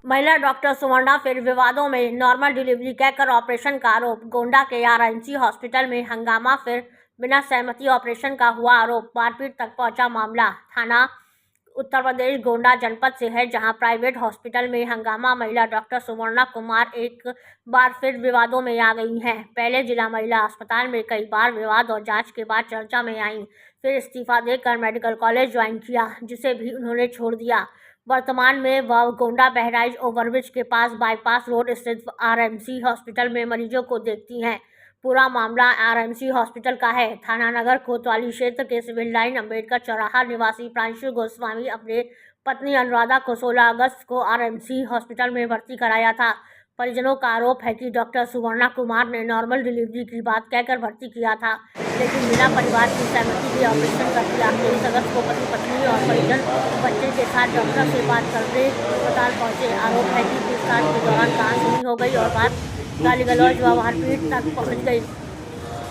महिला डॉक्टर सुवर्णा फिर विवादों में, नॉर्मल डिलीवरी कहकर ऑपरेशन का आरोप। गोंडा के आरएमसी हॉस्पिटल में हंगामा, फिर बिना सहमति ऑपरेशन का हुआ आरोप। मारपीट तक पहुंचा मामला। थाना उत्तर प्रदेश गोंडा जनपद से है, जहां प्राइवेट हॉस्पिटल में हंगामा। महिला डॉक्टर सुवर्णा कुमार एक बार फिर विवादों में आ गई हैं। पहले जिला महिला अस्पताल में कई बार विवाद और जांच के बाद चर्चा में आईं, फिर इस्तीफा देकर मेडिकल कॉलेज ज्वाइन किया, जिसे भी उन्होंने छोड़ दिया। वर्तमान में वह गोंडा बहराइच ओवरब्रिज के पास बाईपास रोड स्थित आरएमसी हॉस्पिटल में मरीजों को देखती हैं। पूरा मामला आरएमसी हॉस्पिटल का है। थाना नगर कोतवाली क्षेत्र के सिविल लाइन अंबेडकर चौराहा निवासी प्रांशु गोस्वामी अपने पत्नी अनुराधा को 16 अगस्त को आरएमसी हॉस्पिटल में भर्ती कराया था। परिजनों का आरोप है कि डॉक्टर सुवर्णा कुमार ने नॉर्मल डिलीवरी की बात कहकर भर्ती किया था, लेकिन बिना परिवार की सहमति के ऑपरेशन कर दिया। 23 अगस्त को पति पत्नी और परिजन बच्चे के साथ डॉक्टर से बात करते अस्पताल पहुंचे। आरोप है कि पूछताछ के दौरान कहासुनी हो गई और बात गाली गलौज व मारपीट तक पहुंच गई।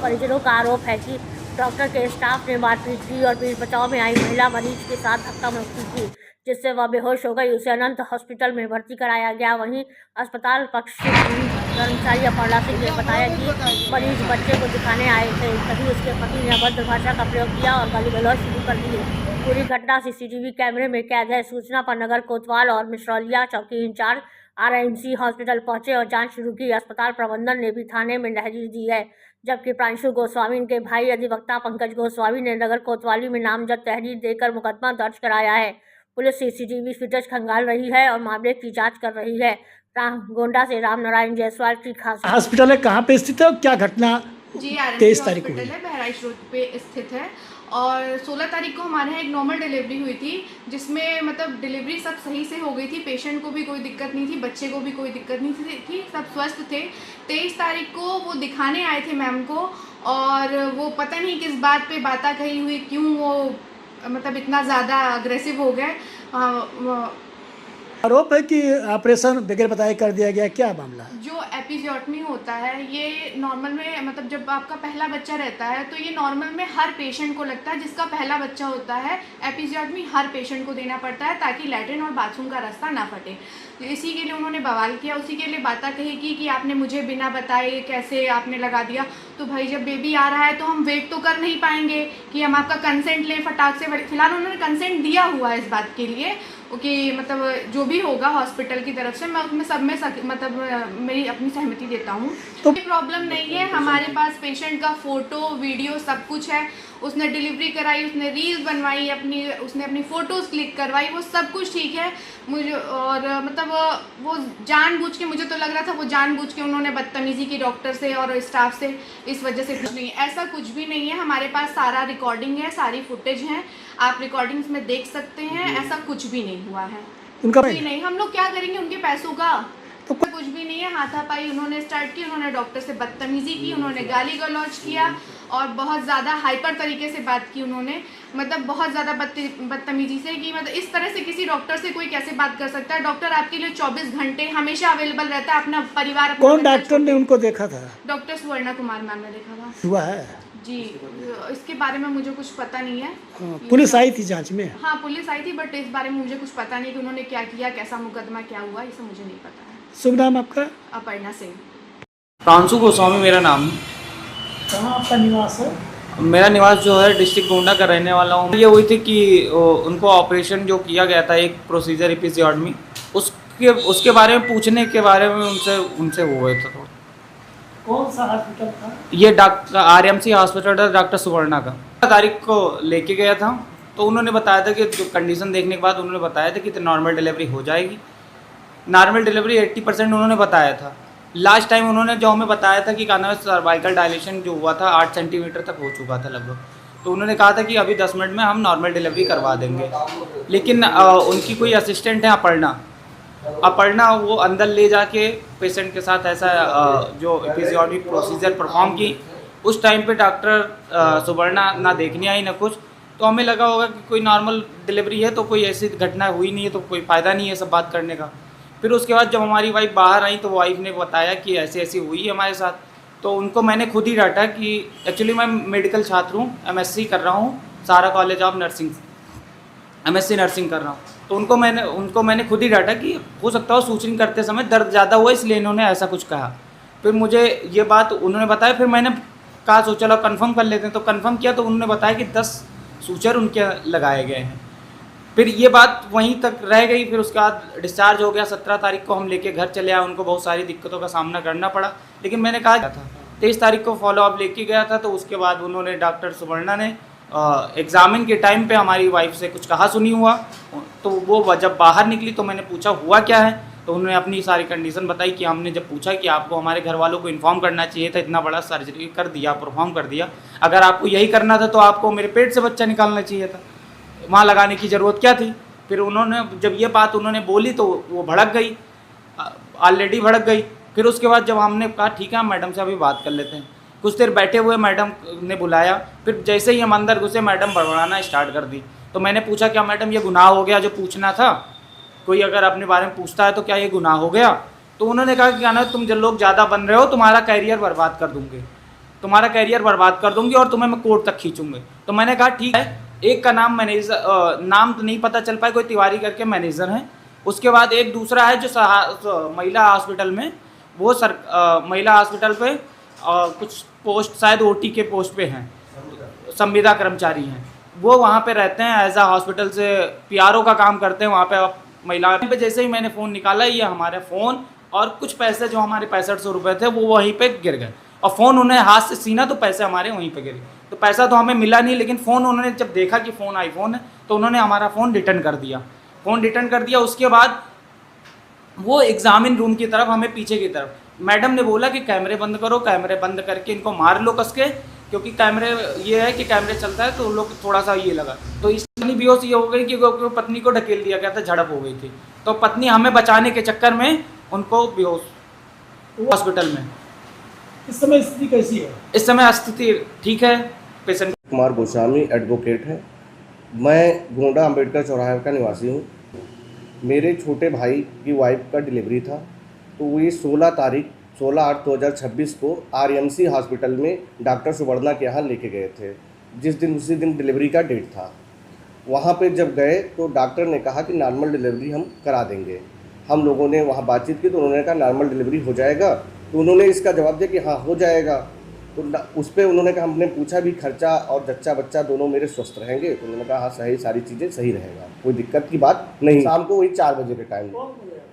परिजनों का आरोप है कि डॉक्टर के स्टाफ ने मारपीट की और बीच बचाव में आई महिला मरीज के साथ धक्का मुक्की की, जिससे वह बेहोश हो गई। उसे अनंत हॉस्पिटल में भर्ती कराया गया। वहीं अस्पताल पक्ष की कर्मचारी अपर्णा सिंह ने बताया कि मरीज बच्चे को दिखाने आए थे, तभी उसके पति ने अभद्र भाषा का प्रयोग किया और गाली गलौज शुरू कर दिए। पूरी घटना सीसीटीवी कैमरे में कैद है। सूचना पर नगर कोतवाल और मिश्रौलिया चौकी इंचार्ज आरएमसी हॉस्पिटल पहुंचे और जांच शुरू की। अस्पताल प्रबंधन ने भी थाने में तहरीर दी है, जबकि प्रांशु गोस्वामी के भाई अधिवक्ता पंकज गोस्वामी ने नगर कोतवाली में नामजद तहरीर देकर मुकदमा दर्ज कराया है। पुलिस सीसीटीवी फुटेज खंगाल रही है और मामले की जांच कर रही है। गोंडा से रामनारायण जायसवाल की खास। हॉस्पिटल है कहाँ पे स्थित है और क्या घटना जी 23 तारीख को हॉस्पिटल है, बहराइच रोड पे स्थित है। और 16 तारीख को हमारे यहाँ एक नॉर्मल डिलीवरी हुई थी, जिसमें मतलब डिलीवरी सब सही से हो गई थी। पेशेंट को भी कोई दिक्कत नहीं थी, बच्चे को भी कोई दिक्कत नहीं थी, सब स्वस्थ थे। 23 तारीख को वो दिखाने आए थे मैम को, और वो पता नहीं किस बात पे बाता कही हुई, क्यों वो मतलब इतना ज़्यादा अग्रेसिव हो गए। आरोप है कि ऑपरेशन बगैर बताए कर दिया गया, क्या मामला है? जो एपिजियोटमी होता है, ये नॉर्मल में मतलब जब आपका पहला बच्चा रहता है तो ये नॉर्मल में हर पेशेंट को लगता है, जिसका पहला बच्चा होता है। एपिजियोटमी हर पेशेंट को देना पड़ता है ताकि लैट्रिन और बाथरूम का रास्ता ना फटे। तो इसी के लिए उन्होंने बवाल किया, उसी के लिए बातें कही कि आपने मुझे बिना बताए कैसे आपने लगा दिया। तो भाई जब बेबी आ रहा है तो हम वेट तो कर नहीं पाएंगे कि हम आपका कंसेंट लें फटाक से। फिलहाल उन्होंने कंसेंट दिया हुआ है इस बात के लिए कि मतलब जो भी होगा हॉस्पिटल की तरफ से मैं उसमें सब में मतलब मेरी अपनी सहमति देता हूँ। तो प्रॉब्लम नहीं है, हमारे पास पेशेंट का फ़ोटो वीडियो सब कुछ है। उसने डिलीवरी कराई, उसने रील्स बनवाई अपनी, उसने अपनी फ़ोटोज़ क्लिक करवाई, वो सब कुछ ठीक है। मुझे और मतलब वो जानबूझ के, मुझे तो लग रहा था वो जानबूझ के उन्होंने बदतमीज़ी की डॉक्टर से और स्टाफ से, इस वजह से कुछ नहीं है। ऐसा कुछ भी नहीं है, हमारे पास सारा रिकॉर्डिंग है, सारी फुटेज है, आप रिकॉर्डिंग्स में देख सकते हैं। ऐसा कुछ भी नहीं हुआ है, उनका कुछ भी नहीं। हम लोग क्या करेंगे उनके पैसों का? तो कुछ भी नहीं है। हाथापाई उन्होंने स्टार्ट की, उन्होंने डॉक्टर से बदतमीजी की, उन्होंने गाली गलौज किया और बहुत ज़्यादा हाइपर तरीके से बात की उन्होंने, मतलब बहुत ज़्यादा बदतमीजी से कि मतलब इस तरह से किसी डॉक्टर से कोई कैसे बात कर सकता है? डॉक्टर आपके लिए 24 घंटे हमेशा अवेलेबल रहता है, अपना परिवार। कौन डॉक्टर ने उनको देखा था? डॉक्टर सुवर्णा कुमार मैम ने देखा था। हुआ है जी, इसके बारे में मुझे कुछ पता नहीं है। पुलिस आई थी जांच में? हाँ पुलिस आई थी, बट इस बारे में मुझे कुछ पता नहीं कि उन्होंने क्या किया, कैसा मुकदमा क्या हुआ, ये सब मुझे नहीं पता है। शुभ नाम आपका? अपर्णा सिंह। प्रांशु गोस्वामी मेरा नाम है। कहाँ आपका निवास है? मेरा निवास जो है डिस्ट्रिक्ट गोंडा का रहने वाला हूँ। ये हुई थी कि उनको ऑपरेशन जो किया गया था, एक प्रोसीजर एपिजियोटमी, उसके बारे में पूछने के बारे में उनसे हो गए थे। कौन सा हॉस्पिटल था? ये डॉक्टर आरएमसी हॉस्पिटल था, डॉक्टर सुवर्णा का। तारीख को लेके गया था तो उन्होंने बताया था कि जो कंडीशन देखने के बाद उन्होंने बताया था कि नॉर्मल डिलीवरी हो जाएगी। नॉर्मल डिलीवरी 80% उन्होंने बताया था। लास्ट टाइम उन्होंने जो हमें बताया था कि कहना सर्वाइकल डायलेशन जो हुआ था 8 सेंटीमीटर तक हो चुका था लगभग, तो उन्होंने कहा था कि अभी 10 मिनट में हम नॉर्मल डिलीवरी करवा देंगे। लेकिन उनकी कोई असिस्टेंट है अपर्णा, वो अंदर ले जाके पेशेंट के साथ ऐसा जो एपिजियोटमी प्रोसीजर परफॉर्म की। उस टाइम पे डॉक्टर सुवर्णा ना देखने आई ना कुछ, तो हमें लगा होगा कि कोई नॉर्मल डिलीवरी है तो कोई ऐसी घटना हुई नहीं है, तो कोई फ़ायदा नहीं है सब बात करने का। फिर उसके बाद जब हमारी वाइफ बाहर आई तो वाइफ ने बताया कि ऐसी ऐसी हुई है हमारे साथ। तो उनको मैंने खुद ही डांटा कि एक्चुअली मैं मेडिकल छात्र हूँ, MSc कर रहा हूँ, सारा college of nursing. MSc nursing कर रहा हूँ। तो उनको मैंने खुद ही डांटा कि हो सकता हो सूचरिंग करते समय दर्द ज़्यादा हुआ इसलिए इन्होंने ऐसा कुछ कहा। फिर मुझे ये बात उन्होंने बताया, फिर मैंने कहा सोचा चलो कंफर्म कर लेते हैं, तो कंफर्म किया तो उन्होंने बताया कि 10 सूचर उनके लगाए गए हैं। फिर ये बात वहीं तक रह गई। फिर उसके बाद डिस्चार्ज हो गया। 17 तारीख को हम लेके घर चले आए। उनको बहुत सारी दिक्कतों का सामना करना पड़ा, लेकिन मैंने कहा था 23 तारीख को फॉलोअप लेके गया था। तो उसके बाद उन्होंने डॉक्टर सुवर्णा ने एग्ज़ामिन के टाइम पे हमारी वाइफ से कुछ कहा सुनी हुआ। तो वो जब बाहर निकली तो मैंने पूछा हुआ क्या है, तो उन्होंने अपनी सारी कंडीशन बताई कि हमने जब पूछा कि आपको हमारे घर वालों को इन्फॉर्म करना चाहिए था, इतना बड़ा सर्जरी कर दिया, परफॉर्म कर दिया, अगर आपको यही करना था तो आपको मेरे पेट से बच्चा निकालना चाहिए था, वहाँ लगाने की ज़रूरत क्या थी। फिर उन्होंने जब ये बात उन्होंने बोली तो वो भड़क गई, ऑलरेडी भड़क गई। फिर उसके बाद जब हमने कहा ठीक है हम मैडम से अभी बात कर लेते हैं, कुछ देर बैठे हुए मैडम ने बुलाया। फिर जैसे ही हम अंदर घुसे मैडम बड़बड़ाना स्टार्ट कर दी। तो मैंने पूछा क्या मैडम ये गुनाह हो गया जो पूछना था, कोई अगर अपने बारे में पूछता है तो क्या ये गुनाह हो गया। तो उन्होंने कहा कि क्या ना तुम जब लोग ज़्यादा बन रहे हो तुम्हारा कैरियर बर्बाद कर दूँगी, तुम्हारा कैरियर बर्बाद कर दूँगी और तुम्हें मैं कोर्ट तक खींचूँगी। तो मैंने कहा ठीक है। एक का नाम मैनेजर, नाम तो नहीं पता चल पाया, कोई तिवारी करके मैनेजर हैं। उसके बाद एक दूसरा है जो महिला हॉस्पिटल में, वो महिला हॉस्पिटल पे कुछ पोस्ट शायद OT के पोस्ट पे हैं, संविदा कर्मचारी हैं, वो वहाँ पे रहते हैं, एज आ हॉस्पिटल से PRO का काम करते हैं वहाँ पे। महिला पे जैसे ही मैंने फ़ोन निकाला, ये हमारे फ़ोन और कुछ पैसे जो हमारे 6500 रुपये थे वो वहीं पे गिर गए, और फ़ोन उन्हें हाथ से छीना तो पैसे हमारे वहीं पे गिरे। तो पैसा तो हमें मिला नहीं, लेकिन फ़ोन उन्होंने जब देखा कि फ़ोन आईफोन है तो उन्होंने हमारा फ़ोन रिटर्न कर दिया। फ़ोन रिटर्न कर दिया। उसके बाद वो एग्ज़ामिन रूम की तरफ, हमें पीछे की तरफ, मैडम ने बोला कि कैमरे बंद करो, कैमरे बंद करके इनको मार लो कस के, क्योंकि कैमरे ये है कि कैमरे चलता है तो लोग थोड़ा सा ये लगा। तो इतनी बेहोश ये हो गई कि पत्नी को ढकेल दिया गया था, झड़प हो गई थी। तो पत्नी हमें बचाने के चक्कर में उनको बेहोश हॉस्पिटल में। इस समय स्थिति कैसी है? इस समय स्थिति ठीक है। पेशेंट कुमार गोस्वामी एडवोकेट है। मैं गोंडा अंबेडकर चौराहे का निवासी हूँ। मेरे छोटे भाई की वाइफ का डिलीवरी था, तो वो 16/8/2026 को RMC हॉस्पिटल में डॉक्टर सुवर्णा के यहाँ लेके गए थे, उसी दिन डिलीवरी का डेट था। वहाँ पे जब गए तो डॉक्टर ने कहा कि नॉर्मल डिलीवरी हम करा देंगे। हम लोगों ने वहाँ बातचीत की तो उन्होंने कहा नॉर्मल डिलीवरी हो जाएगा। तो उन्होंने इसका जवाब दिया कि हाँ हो जाएगा। तो उस पर उन्होंने कहा, हमने पूछा भी खर्चा और जच्चा बच्चा दोनों मेरे स्वस्थ रहेंगे? तो उन्होंने कहा हाँ सही, सारी चीज़ें सही रहेगा, कोई दिक्कत की बात नहीं। शाम को वही 4 बजे के टाइम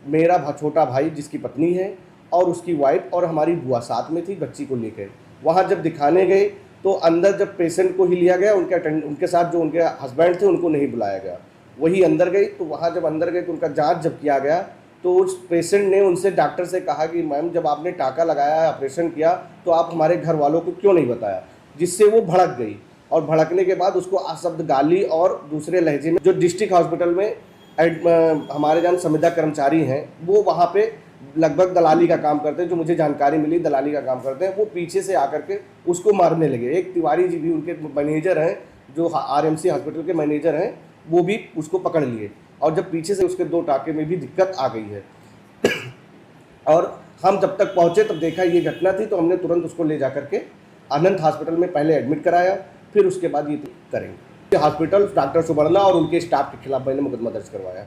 मेरा छोटा भाई जिसकी पत्नी है और उसकी वाइफ और हमारी बुआ साथ में थी बच्ची को लेकर। वहाँ जब दिखाने गए तो अंदर जब पेशेंट को ही लिया गया, उनके साथ जो उनके हस्बैंड थे उनको नहीं बुलाया गया, वही अंदर गई। तो वहाँ जब अंदर गए तो उनका जाँच जब किया गया तो उस पेशेंट ने उनसे, डॉक्टर से कहा कि मैम जब आपने टाँका लगाया, ऑपरेशन किया, तो आप हमारे घर वालों को क्यों नहीं बताया, जिससे वो भड़क गई। और भड़कने के बाद उसको अशब्द गाली और दूसरे लहजे में, जो डिस्ट्रिक्ट हॉस्पिटल में हमारे जहाँ संविदा कर्मचारी हैं वो वहाँ पे लगभग दलाली का काम करते हैं, जो मुझे जानकारी मिली दलाली का काम करते हैं, वो पीछे से आकर के उसको मारने लगे। एक तिवारी जी भी उनके मैनेजर हैं, जो RMC हॉस्पिटल के मैनेजर हैं, वो भी उसको पकड़ लिए, और जब पीछे से उसके 2 टाँके में भी दिक्कत आ गई है। और हम जब तक पहुँचे तब देखा ये घटना थी, तो हमने तुरंत उसको ले जा करके अनंत हॉस्पिटल में पहले एडमिट कराया, फिर उसके बाद ये करेंगे। हॉस्पिटल डॉक्टर सुवर्णा और उनके स्टाफ के खिलाफ मैंने मुकदमा दर्ज करवाया।